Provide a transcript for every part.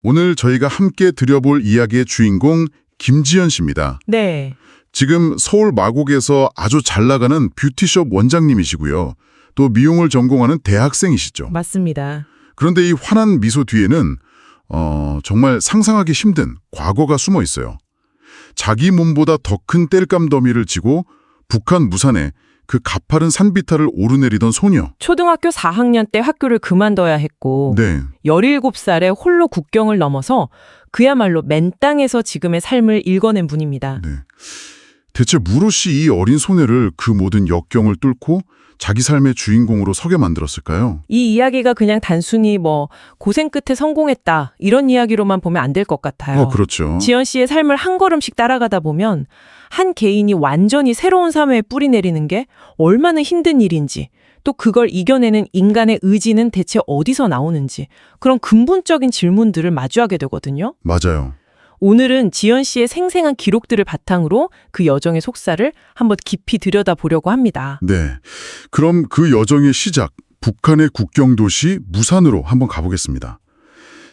오늘 저희가 함께 들여볼 이야기의 주인공 김지연 씨입니다. 네. 지금 서울 마곡에서 아주 잘 나가는 뷰티숍 원장님이시고요. 또 미용을 전공하는 대학생이시죠. 맞습니다. 그런데 이 환한 미소 뒤에는 정말 상상하기 힘든 과거가 숨어 있어요. 자기 몸보다 더 큰 땔감 더미를 지고 북한 무산에 그 가파른 산비탈을 오르내리던 소녀. 초등학교 4학년 때 학교를 그만둬야 했고 네, 17살에 홀로 국경을 넘어서 그야말로 맨 땅에서 지금의 삶을 읽어낸 분입니다. 네. 대체 무엇이 이 어린 소녀를 그 모든 역경을 뚫고 자기 삶의 주인공으로 서게 만들었을까요? 이 이야기가 그냥 단순히 고생 끝에 성공했다 이런 이야기로만 보면 안 될 것 같아요. 그렇죠. 지연 씨의 삶을 한 걸음씩 따라가다 보면 한 개인이 완전히 새로운 삶에 뿌리 내리는 게 얼마나 힘든 일인지, 또 그걸 이겨내는 인간의 의지는 대체 어디서 나오는지, 그런 근본적인 질문들을 마주하게 되거든요. 맞아요. 오늘은 지연 씨의 생생한 기록들을 바탕으로 그 여정의 속살을 한번 깊이 들여다보려고 합니다. 네. 그럼 그 여정의 시작, 북한의 국경 도시 무산으로 한번 가보겠습니다.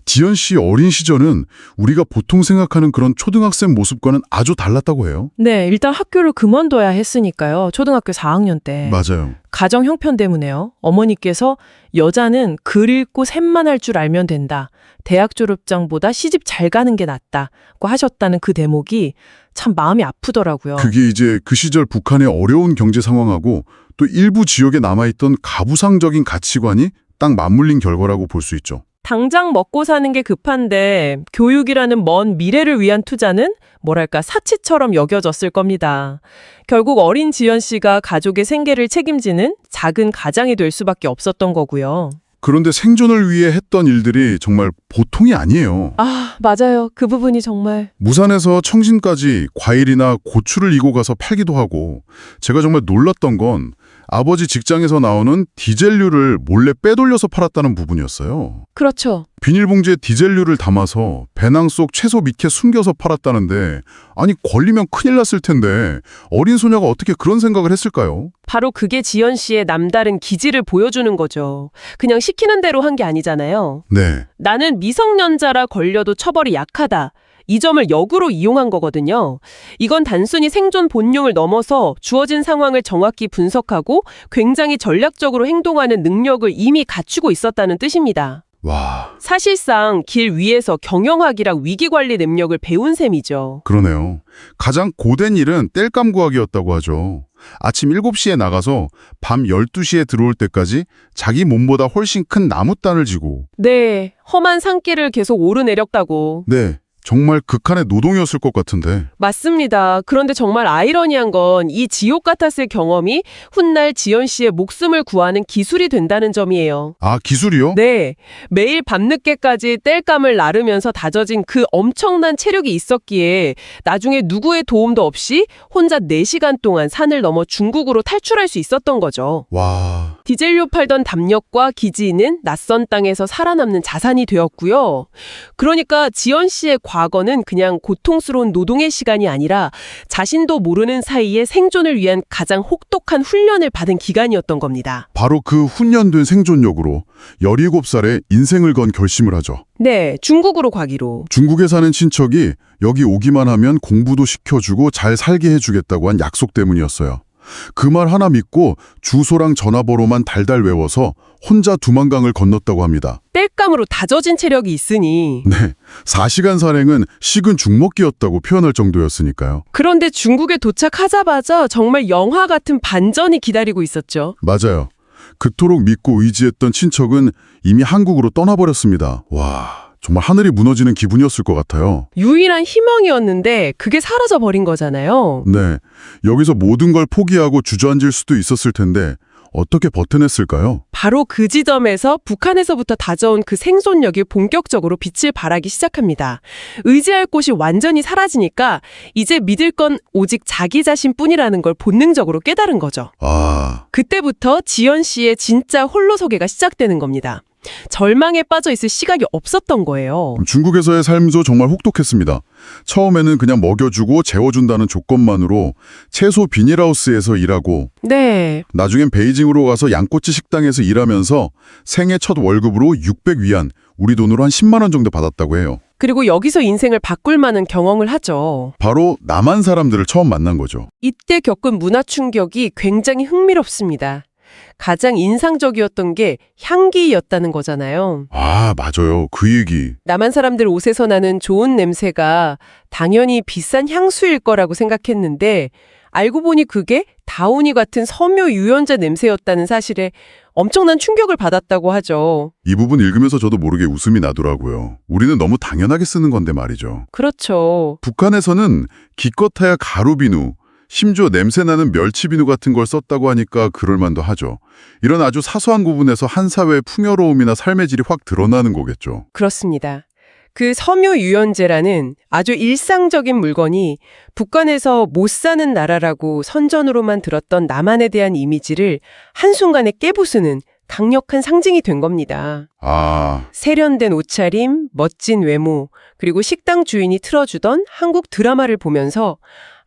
지연 씨 어린 시절은 우리가 보통 생각하는 그런 초등학생 모습과는 아주 달랐다고 해요. 네, 일단 학교를 그만둬야 했으니까요. 초등학교 4학년 때. 맞아요. 가정 형편 때문에요. 어머니께서 여자는 글 읽고 셈만 할 줄 알면 된다. 대학 졸업장보다 시집 잘 가는 게 낫다고 하셨다는 그 대목이 참 마음이 아프더라고요. 그게 이제 그 시절 북한의 어려운 경제 상황하고 또 일부 지역에 남아있던 가부상적인 가치관이 딱 맞물린 결과라고 볼 수 있죠. 당장 먹고 사는 게 급한데 교육이라는 먼 미래를 위한 투자는 뭐랄까 사치처럼 여겨졌을 겁니다. 결국 어린 지연 씨가 가족의 생계를 책임지는 작은 가장이 될 수밖에 없었던 거고요. 그런데 생존을 위해 했던 일들이 정말 보통이 아니에요. 아, 맞아요. 그 부분이 정말. 무산에서 청진까지 과일이나 고추를 이고 가서 팔기도 하고, 제가 정말 놀랐던 건 아버지 직장에서 나오는 디젤류를 몰래 빼돌려서 팔았다는 부분이었어요. 그렇죠. 비닐봉지에 디젤류를 담아서 배낭 속 채소 밑에 숨겨서 팔았다는데, 아니 걸리면 큰일 났을 텐데 어린 소녀가 어떻게 그런 생각을 했을까요? 바로 그게 지연 씨의 남다른 기질을 보여주는 거죠. 그냥 시키는 대로 한 게 아니잖아요. 네, 나는 미성년자라 걸려도 처벌이 약하다. 이 점을 역으로 이용한 거거든요. 이건 단순히 생존 본능을 넘어서 주어진 상황을 정확히 분석하고 굉장히 전략적으로 행동하는 능력을 이미 갖추고 있었다는 뜻입니다. 와, 사실상 길 위에서 경영학이랑 위기관리 능력을 배운 셈이죠. 그러네요. 가장 고된 일은 땔감 구하기였다고 하죠. 아침 7시에 나가서 밤 12시에 들어올 때까지 자기 몸보다 훨씬 큰 나무단을 지고, 네, 험한 산길을 계속 오르내렸다고. 네, 정말 극한의 노동이었을 것 같은데. 맞습니다. 그런데 정말 아이러니한 건 이 지옥 같았을 경험이 훗날 지연 씨의 목숨을 구하는 기술이 된다는 점이에요. 아, 기술이요? 네, 매일 밤늦게까지 땔감을 나르면서 다져진 그 엄청난 체력이 있었기에 나중에 누구의 도움도 없이 혼자 4시간 동안 산을 넘어 중국으로 탈출할 수 있었던 거죠. 와, 디젤류 팔던 담력과 기지는 낯선 땅에서 살아남는 자산이 되었고요. 그러니까 지연 씨의 과거는 그냥 고통스러운 노동의 시간이 아니라 자신도 모르는 사이에 생존을 위한 가장 혹독한 훈련을 받은 기간이었던 겁니다. 바로 그 훈련된 생존력으로 17살에 인생을 건 결심을 하죠. 네, 중국으로 가기로. 중국에 사는 친척이 여기 오기만 하면 공부도 시켜주고 잘 살게 해주겠다고 한 약속 때문이었어요. 그 말 하나 믿고 주소랑 전화번호만 달달 외워서 혼자 두만강을 건넜다고 합니다. 땔감으로 다져진 체력이 있으니. 네, 4시간 산행은 식은 죽먹기였다고 표현할 정도였으니까요. 그런데 중국에 도착하자마자 정말 영화 같은 반전이 기다리고 있었죠. 맞아요. 그토록 믿고 의지했던 친척은 이미 한국으로 떠나버렸습니다. 와, 정말 하늘이 무너지는 기분이었을 것 같아요. 유일한 희망이었는데 그게 사라져버린 거잖아요. 네, 여기서 모든 걸 포기하고 주저앉을 수도 있었을 텐데 어떻게 버텨냈을까요? 바로 그 지점에서 북한에서부터 다져온 그 생존력이 본격적으로 빛을 발하기 시작합니다. 의지할 곳이 완전히 사라지니까 이제 믿을 건 오직 자기 자신뿐이라는 걸 본능적으로 깨달은 거죠. 아, 그때부터 지연 씨의 진짜 홀로서기가 시작되는 겁니다. 절망에 빠져 있을 시간이 없었던 거예요. 중국에서의 삶도 정말 혹독했습니다. 처음에는 그냥 먹여주고 재워준다는 조건만으로 채소 비닐하우스에서 일하고, 네. 나중엔 베이징으로 가서 양꼬치 식당에서 일하면서 생애 첫 월급으로 600위안, 우리 돈으로 한 10만 원 정도 받았다고 해요. 그리고 여기서 인생을 바꿀 만한 경험을 하죠. 바로 남한 사람들을 처음 만난 거죠. 이때 겪은 문화 충격이 굉장히 흥미롭습니다. 가장 인상적이었던 게 향기였다는 거잖아요. 아, 맞아요. 그 얘기. 남한 사람들 옷에서 나는 좋은 냄새가 당연히 비싼 향수일 거라고 생각했는데 알고 보니 그게 다우니 같은 섬유 유연제 냄새였다는 사실에 엄청난 충격을 받았다고 하죠. 이 부분 읽으면서 저도 모르게 웃음이 나더라고요. 우리는 너무 당연하게 쓰는 건데 말이죠. 그렇죠. 북한에서는 기껏해야 가루비누, 심지어 냄새나는 멸치비누 같은 걸 썼다고 하니까 그럴만도 하죠. 이런 아주 사소한 부분에서 한 사회의 풍요로움이나 삶의 질이 확 드러나는 거겠죠. 그렇습니다. 그 섬유 유연제라는 아주 일상적인 물건이 북한에서 못 사는 나라라고 선전으로만 들었던 남한에 대한 이미지를 한순간에 깨부수는 강력한 상징이 된 겁니다. 아, 세련된 옷차림, 멋진 외모, 그리고 식당 주인이 틀어주던 한국 드라마를 보면서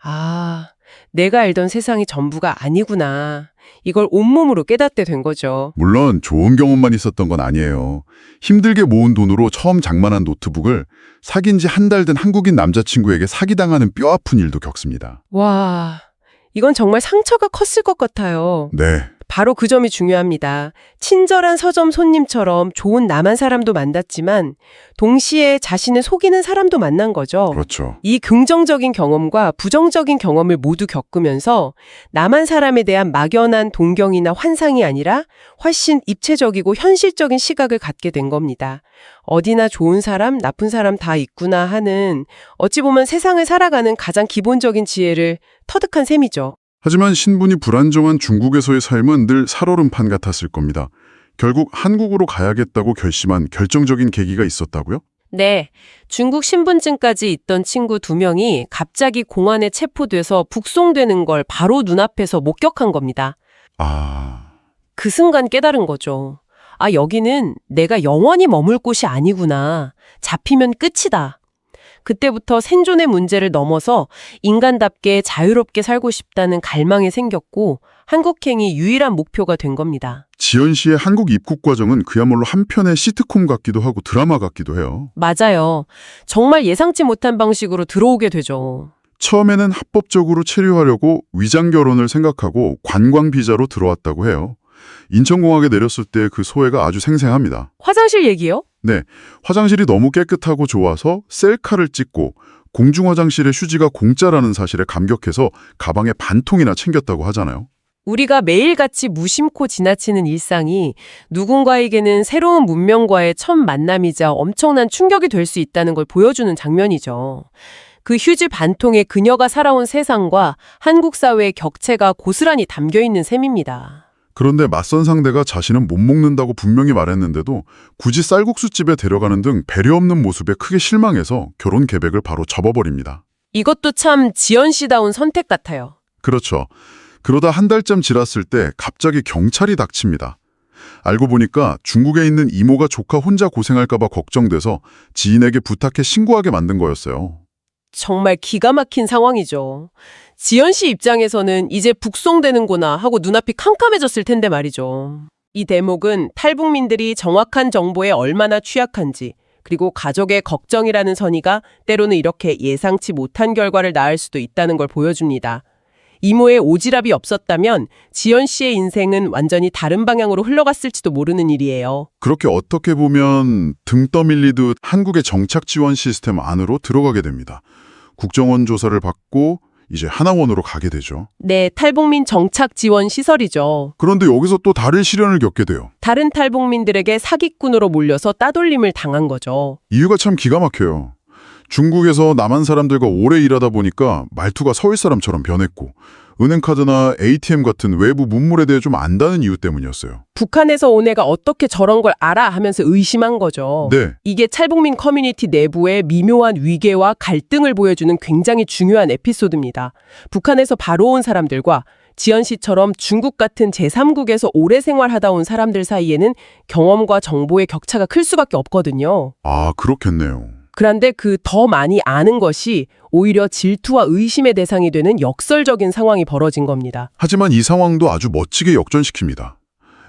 아, 내가 알던 세상이 전부가 아니구나. 이걸 온몸으로 깨닫게 된 거죠. 물론 좋은 경험만 있었던 건 아니에요. 힘들게 모은 돈으로 처음 장만한 노트북을 사귄 지 한 달 된 한국인 남자친구에게 사기당하는 뼈아픈 일도 겪습니다. 와, 이건 정말 상처가 컸을 것 같아요. 네, 바로 그 점이 중요합니다. 친절한 서점 손님처럼 좋은 남한 사람도 만났지만 동시에 자신을 속이는 사람도 만난 거죠. 그렇죠. 이 긍정적인 경험과 부정적인 경험을 모두 겪으면서 남한 사람에 대한 막연한 동경이나 환상이 아니라 훨씬 입체적이고 현실적인 시각을 갖게 된 겁니다. 어디나 좋은 사람, 나쁜 사람 다 있구나 하는 어찌 보면 세상을 살아가는 가장 기본적인 지혜를 터득한 셈이죠. 하지만 신분이 불안정한 중국에서의 삶은 늘 살얼음판 같았을 겁니다. 결국 한국으로 가야겠다고 결심한 결정적인 계기가 있었다고요? 네, 중국 신분증까지 있던 친구 2명이 갑자기 공안에 체포돼서 북송되는 걸 바로 눈앞에서 목격한 겁니다. 아, 그 순간 깨달은 거죠. 아, 여기는 내가 영원히 머물 곳이 아니구나. 잡히면 끝이다. 그때부터 생존의 문제를 넘어서 인간답게 자유롭게 살고 싶다는 갈망이 생겼고 한국행이 유일한 목표가 된 겁니다. 지연 씨의 한국 입국 과정은 그야말로 한편의 시트콤 같기도 하고 드라마 같기도 해요. 맞아요. 정말 예상치 못한 방식으로 들어오게 되죠. 처음에는 합법적으로 체류하려고 위장 결혼을 생각하고 관광 비자로 들어왔다고 해요. 인천공항에 내렸을 때 그 소회가 아주 생생합니다. 화장실 얘기요? 네, 화장실이 너무 깨끗하고 좋아서 셀카를 찍고 공중화장실의 휴지가 공짜라는 사실에 감격해서 가방에 반통이나 챙겼다고 하잖아요. 우리가 매일같이 무심코 지나치는 일상이 누군가에게는 새로운 문명과의 첫 만남이자 엄청난 충격이 될 수 있다는 걸 보여주는 장면이죠. 그 휴지 반통에 그녀가 살아온 세상과 한국 사회의 격체가 고스란히 담겨있는 셈입니다. 그런데 맞선 상대가 자신은 못 먹는다고 분명히 말했는데도 굳이 쌀국수집에 데려가는 등 배려 없는 모습에 크게 실망해서 결혼 계획을 바로 접어버립니다. 이것도 참 지연 씨다운 선택 같아요. 그렇죠. 그러다 한 달쯤 지났을 때 갑자기 경찰이 닥칩니다. 알고 보니까 중국에 있는 이모가 조카 혼자 고생할까 봐 걱정돼서 지인에게 부탁해 신고하게 만든 거였어요. 정말 기가 막힌 상황이죠. 지연 씨 입장에서는 이제 북송되는구나 하고 눈앞이 캄캄해졌을 텐데 말이죠. 이 대목은 탈북민들이 정확한 정보에 얼마나 취약한지, 그리고 가족의 걱정이라는 선의가 때로는 이렇게 예상치 못한 결과를 낳을 수도 있다는 걸 보여줍니다. 이모의 오지랖이 없었다면 지연 씨의 인생은 완전히 다른 방향으로 흘러갔을지도 모르는 일이에요. 그렇게 어떻게 보면 등 떠밀리듯 한국의 정착 지원 시스템 안으로 들어가게 됩니다. 국정원 조사를 받고 이제 하나원으로 가게 되죠. 네, 탈북민 정착 지원 시설이죠. 그런데 여기서 또 다른 시련을 겪게 돼요. 다른 탈북민들에게 사기꾼으로 몰려서 따돌림을 당한 거죠. 이유가 참 기가 막혀요. 중국에서 남한 사람들과 오래 일하다 보니까 말투가 서울 사람처럼 변했고 은행카드나 ATM 같은 외부 문물에 대해 좀 안다는 이유 때문이었어요. 북한에서 온 애가 어떻게 저런 걸 알아 하면서 의심한 거죠. 네, 이게 탈북민 커뮤니티 내부의 미묘한 위계와 갈등을 보여주는 굉장히 중요한 에피소드입니다. 북한에서 바로 온 사람들과 지연 씨처럼 중국 같은 제3국에서 오래 생활하다 온 사람들 사이에는 경험과 정보의 격차가 클 수밖에 없거든요. 아 그렇겠네요. 그런데 그 더 많이 아는 것이 오히려 질투와 의심의 대상이 되는 역설적인 상황이 벌어진 겁니다. 하지만 이 상황도 아주 멋지게 역전시킵니다.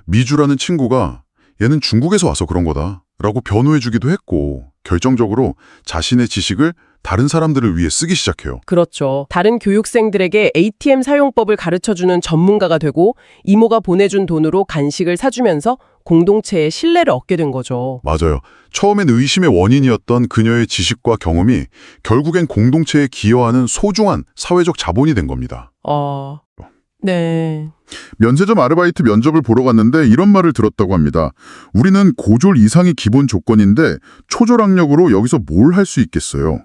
미주라는 친구가 얘는 중국에서 와서 그런 거다. 라고 변호해주기도 했고 결정적으로 자신의 지식을 다른 사람들을 위해 쓰기 시작해요. 그렇죠. 다른 교육생들에게 ATM 사용법을 가르쳐주는 전문가가 되고 이모가 보내준 돈으로 간식을 사주면서 공동체의 신뢰를 얻게 된 거죠. 맞아요. 처음엔 의심의 원인이었던 그녀의 지식과 경험이 결국엔 공동체에 기여하는 소중한 사회적 자본이 된 겁니다. 네. 면세점 아르바이트 면접을 보러 갔는데 이런 말을 들었다고 합니다. 우리는 고졸 이상이 기본 조건인데 초졸 학력으로 여기서 뭘 할 수 있겠어요?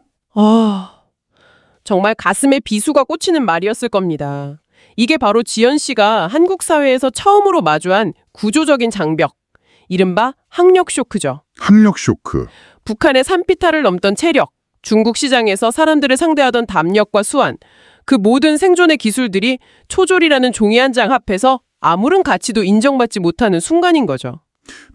정말 가슴에 비수가 꽂히는 말이었을 겁니다. 이게 바로 지연 씨가 한국 사회에서 처음으로 마주한 구조적인 장벽, 이른바 학력 쇼크죠. 학력 쇼크. 북한의 산피탈을 넘던 체력, 중국 시장에서 사람들을 상대하던 담력과 수완, 그 모든 생존의 기술들이 초졸이라는 종이 한 장 앞에서 아무런 가치도 인정받지 못하는 순간인 거죠.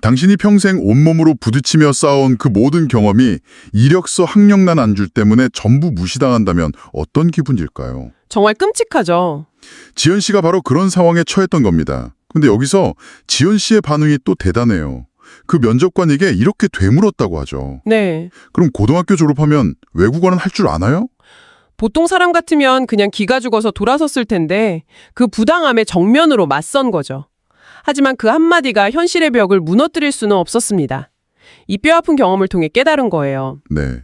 당신이 평생 온몸으로 부딪히며 쌓아온 그 모든 경험이 이력서 학력난 안줄 때문에 전부 무시당한다면 어떤 기분일까요? 정말 끔찍하죠. 지연 씨가 바로 그런 상황에 처했던 겁니다. 근데 여기서 지연 씨의 반응이 또 대단해요. 그 면접관에게 이렇게 되물었다고 하죠. 네. 그럼 고등학교 졸업하면 외국어는 할 줄 아나요? 보통 사람 같으면 그냥 기가 죽어서 돌아섰을 텐데 그 부당함에 정면으로 맞선 거죠. 하지만 그 한마디가 현실의 벽을 무너뜨릴 수는 없었습니다. 이 뼈아픈 경험을 통해 깨달은 거예요. 네.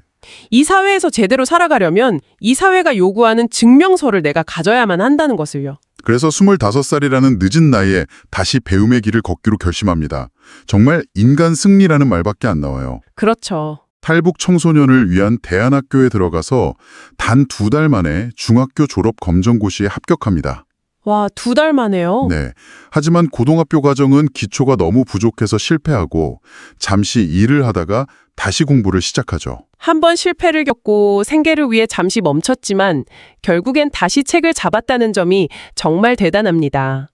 이 사회에서 제대로 살아가려면 이 사회가 요구하는 증명서를 내가 가져야만 한다는 것을요. 그래서 25살이라는 늦은 나이에 다시 배움의 길을 걷기로 결심합니다. 정말 인간 승리라는 말밖에 안 나와요. 그렇죠. 탈북 청소년을 위한 대안학교에 들어가서 단 2달 만에 중학교 졸업 검정고시에 합격합니다. 와, 2달 만에요? 네. 하지만 고등학교 과정은 기초가 너무 부족해서 실패하고 잠시 일을 하다가 다시 공부를 시작하죠. 한 번 실패를 겪고 생계를 위해 잠시 멈췄지만 결국엔 다시 책을 잡았다는 점이 정말 대단합니다.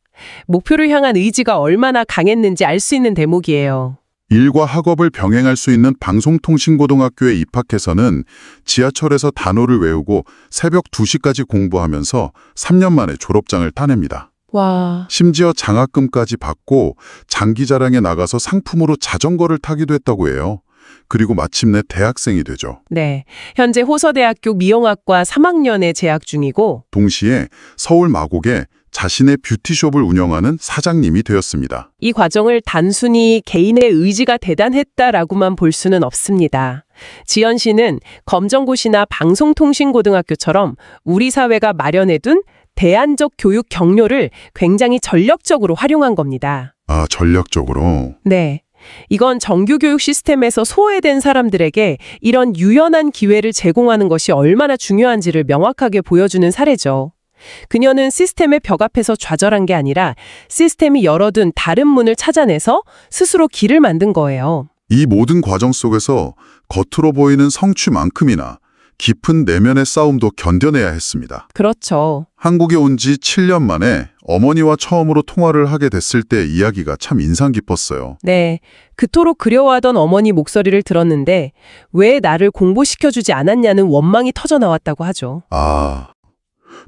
목표를 향한 의지가 얼마나 강했는지 알 수 있는 대목이에요. 일과 학업을 병행할 수 있는 방송통신고등학교에 입학해서는 지하철에서 단어를 외우고 새벽 2시까지 공부하면서 3년 만에 졸업장을 따냅니다. 와. 심지어 장학금까지 받고 장기자랑에 나가서 상품으로 자전거를 타기도 했다고 해요. 그리고 마침내 대학생이 되죠. 네. 현재 호서대학교 미용학과 3학년에 재학 중이고 동시에 서울 마곡에 자신의 뷰티숍을 운영하는 사장님이 되었습니다. 이 과정을 단순히 개인의 의지가 대단했다라고만 볼 수는 없습니다. 지연 씨는 검정고시나 방송통신고등학교처럼 우리 사회가 마련해둔 대안적 교육 경로를 굉장히 전력적으로 활용한 겁니다. 아, 전략적으로. 네. 이건 정규 교육 시스템에서 소외된 사람들에게 이런 유연한 기회를 제공하는 것이 얼마나 중요한지를 명확하게 보여주는 사례죠. 그녀는 시스템의 벽 앞에서 좌절한 게 아니라 시스템이 열어둔 다른 문을 찾아내서 스스로 길을 만든 거예요. 이 모든 과정 속에서 겉으로 보이는 성취만큼이나 깊은 내면의 싸움도 견뎌내야 했습니다. 그렇죠. 한국에 온 지 7년 만에 어머니와 처음으로 통화를 하게 됐을 때 이야기가 참 인상 깊었어요. 네. 그토록 그리워하던 어머니 목소리를 들었는데 왜 나를 공부시켜주지 않았냐는 원망이 터져나왔다고 하죠. 아,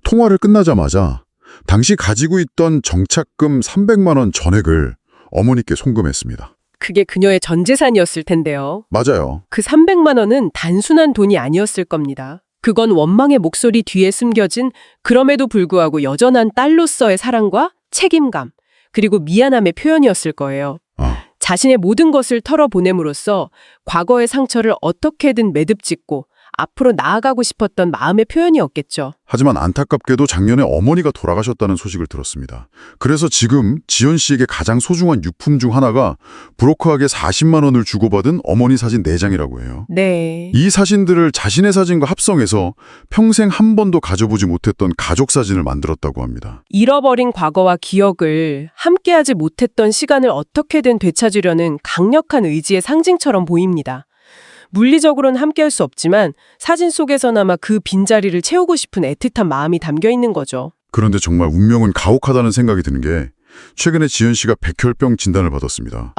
통화를 끝나자마자 당시 가지고 있던 정착금 300만 원 전액을 어머니께 송금했습니다. 그게 그녀의 전 재산이었을 텐데요. 맞아요. 그 300만 원은 단순한 돈이 아니었을 겁니다. 그건 원망의 목소리 뒤에 숨겨진 그럼에도 불구하고 여전한 딸로서의 사랑과 책임감, 그리고 미안함의 표현이었을 거예요. 자신의 모든 것을 털어보냄으로써 과거의 상처를 어떻게든 매듭짓고 앞으로 나아가고 싶었던 마음의 표현이었겠죠. 하지만 안타깝게도 작년에 어머니가 돌아가셨다는 소식을 들었습니다. 그래서 지금 지연 씨에게 가장 소중한 유품 중 하나가 브로커에게 40만 원을 주고받은 어머니 사진 4장이라고 해요. 네. 이 사진들을 자신의 사진과 합성해서 평생 한 번도 가져보지 못했던 가족 사진을 만들었다고 합니다. 잃어버린 과거와 기억을 함께하지 못했던 시간을 어떻게든 되찾으려는 강력한 의지의 상징처럼 보입니다. 물리적으로는 함께할 수 없지만 사진 속에서나마 그 빈자리를 채우고 싶은 애틋한 마음이 담겨 있는 거죠. 그런데 정말 운명은 가혹하다는 생각이 드는 게 최근에 지연 씨가 백혈병 진단을 받았습니다.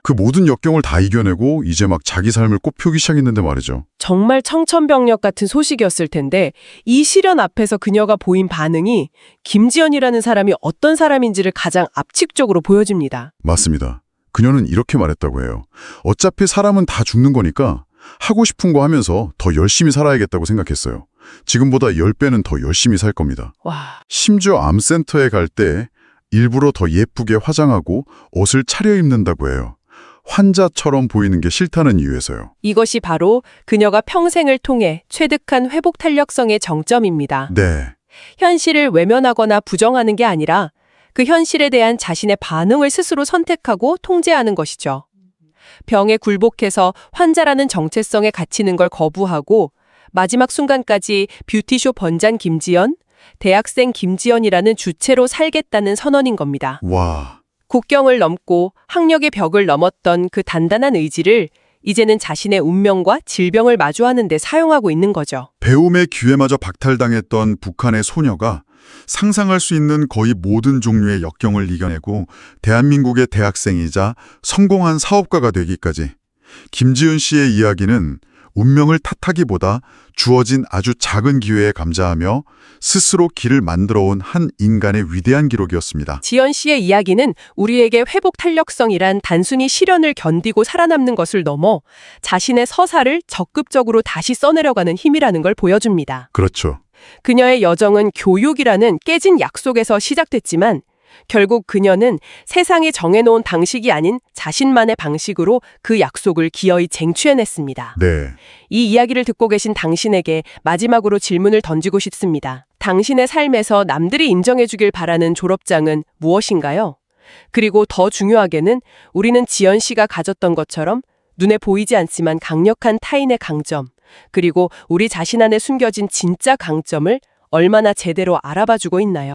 그 모든 역경을 다 이겨내고 이제 막 자기 삶을 꽃피우기 시작했는데 말이죠. 정말 청천벽력 같은 소식이었을 텐데 이 시련 앞에서 그녀가 보인 반응이 김지연이라는 사람이 어떤 사람인지를 가장 압축적으로 보여줍니다. 맞습니다. 그녀는 이렇게 말했다고 해요. 어차피 사람은 다 죽는 거니까 하고 싶은 거 하면서 더 열심히 살아야겠다고 생각했어요. 지금보다 10배는 더 열심히 살 겁니다. 와, 심지어 암센터에 갈 때 일부러 더 예쁘게 화장하고 옷을 차려입는다고 해요. 환자처럼 보이는 게 싫다는 이유에서요. 이것이 바로 그녀가 평생을 통해 체득한 회복 탄력성의 정점입니다. 네, 현실을 외면하거나 부정하는 게 아니라 그 현실에 대한 자신의 반응을 스스로 선택하고 통제하는 것이죠. 병에 굴복해서 환자라는 정체성에 갇히는 걸 거부하고 마지막 순간까지 뷰티쇼 번잔 김지연, 대학생 김지연이라는 주체로 살겠다는 선언인 겁니다. 와, 국경을 넘고 학력의 벽을 넘었던 그 단단한 의지를 이제는 자신의 운명과 질병을 마주하는 데 사용하고 있는 거죠. 배움의 기회마저 박탈당했던 북한의 소녀가 상상할 수 있는 거의 모든 종류의 역경을 이겨내고 대한민국의 대학생이자 성공한 사업가가 되기까지 김지은 씨의 이야기는 운명을 탓하기보다 주어진 아주 작은 기회에 감사하며 스스로 길을 만들어온 한 인간의 위대한 기록이었습니다. 지연 씨의 이야기는 우리에게 회복 탄력성이란 단순히 시련을 견디고 살아남는 것을 넘어 자신의 서사를 적극적으로 다시 써내려가는 힘이라는 걸 보여줍니다. 그렇죠. 그녀의 여정은 교육이라는 깨진 약속에서 시작됐지만 결국 그녀는 세상이 정해놓은 방식이 아닌 자신만의 방식으로 그 약속을 기어이 쟁취해냈습니다. 네. 이 이야기를 듣고 계신 당신에게 마지막으로 질문을 던지고 싶습니다. 당신의 삶에서 남들이 인정해주길 바라는 졸업장은 무엇인가요? 그리고 더 중요하게는 우리는 지연 씨가 가졌던 것처럼 눈에 보이지 않지만 강력한 타인의 강점, 그리고 우리 자신 안에 숨겨진 진짜 강점을 얼마나 제대로 알아봐주고 있나요?